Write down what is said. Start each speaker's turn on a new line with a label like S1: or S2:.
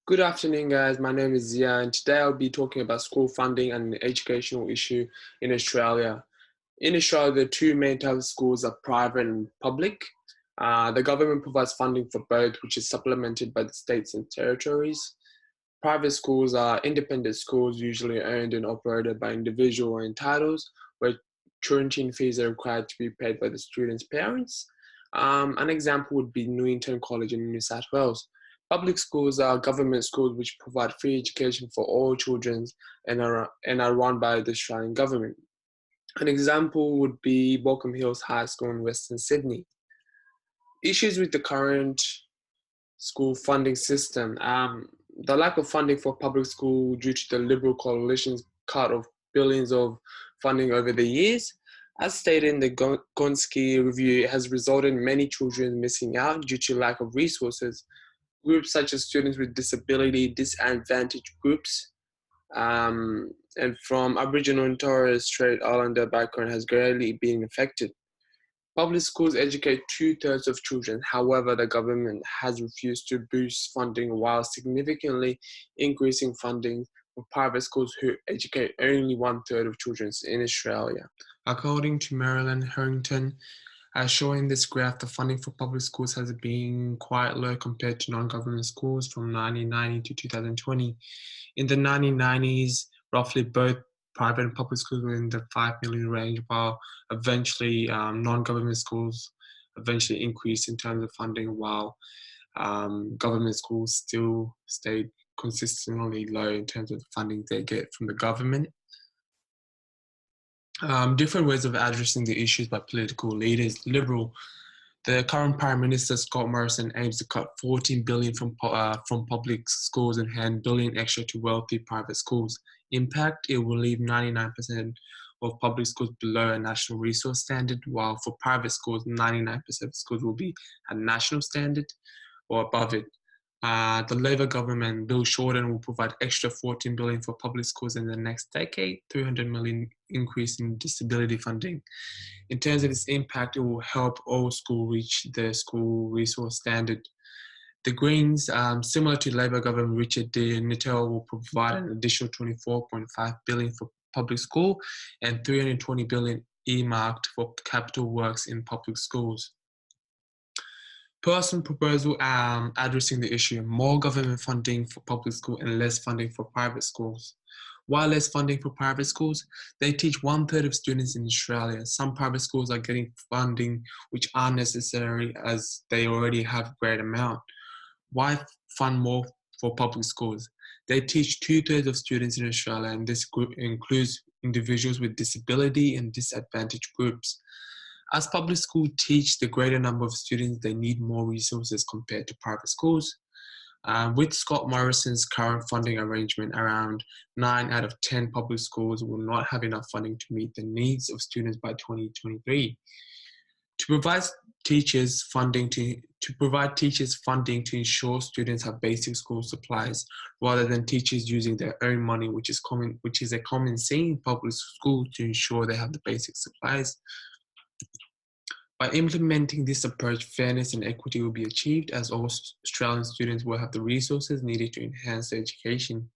S1: Good afternoon, guys. My name is Zia, and today I'll be talking about school funding and an educational issue in Australia. In Australia, the two main types of schools are private and public. The government provides funding for both, which is supplemented by the states and territories. Private schools are independent schools, usually owned and operated by individual or entitles, where tuition fees are required to be paid by the student's parents. An example would be Newington College in New South Wales. Public schools are government schools which provide free education for all children and are run by the Australian government. An example would be Baulkham Hills High School in Western Sydney. Issues with the current school funding system. The lack of funding for public school due to the Liberal coalition's cut of billions of funding over the years. As stated in the Gonski review, it has resulted in many children missing out due to lack of resources. Groups such as students with disability, disadvantaged groups, and from Aboriginal and Torres Strait Islander background has greatly been affected. Public schools educate two-thirds of children. However, the government has refused to boost funding while significantly increasing funding for private schools who educate only one-third of children in Australia. According to Marilyn Harrington, as shown in this graph, the funding for public schools has been quite low compared to non-government schools from 1990 to 2020. In the 1990s, roughly both private and public schools were in the 5 million range, while eventually non-government schools eventually increased in terms of funding, while government schools still stayed consistently low in terms of the funding they get from the government. Different ways of addressing the issues by political leaders. Liberal. The current Prime Minister Scott Morrison aims to cut $14 billion from public schools and hand billion extra to wealthy private schools. Impact: it will leave 99% of public schools below a national resource standard, while for private schools, 99% of schools will be at national standard or above it. The Labor government, Bill Shorten, will provide extra $14 billion for public schools in the next decade, $300 million increase in disability funding. In terms of its impact, it will help all schools reach the school resource standard. The Greens, similar to Labor government, Richard Di Natale, will provide an additional $24.5 billion for public school and $320 billion earmarked for capital works in public schools. Personal proposal addressing the issue: more government funding for public school and less funding for private schools. Why less funding for private schools? They teach one-third of students in Australia. Some private schools are getting funding which aren't necessary as they already have a great amount. Why fund more for public schools? They teach two-thirds of students in Australia, and this group includes individuals with disability and disadvantaged groups. As public schools teach the greater number of students, they need more resources compared to private schools. With Scott Morrison's current funding arrangement, around 9 out of 10 public schools will not have enough funding to meet the needs of students by 2023. To provide teachers funding to ensure students have basic school supplies, rather than teachers using their own money, which is a common thing in public schools, to ensure they have the basic supplies. By implementing this approach, fairness and equity will be achieved, as all Australian students will have the resources needed to enhance their education.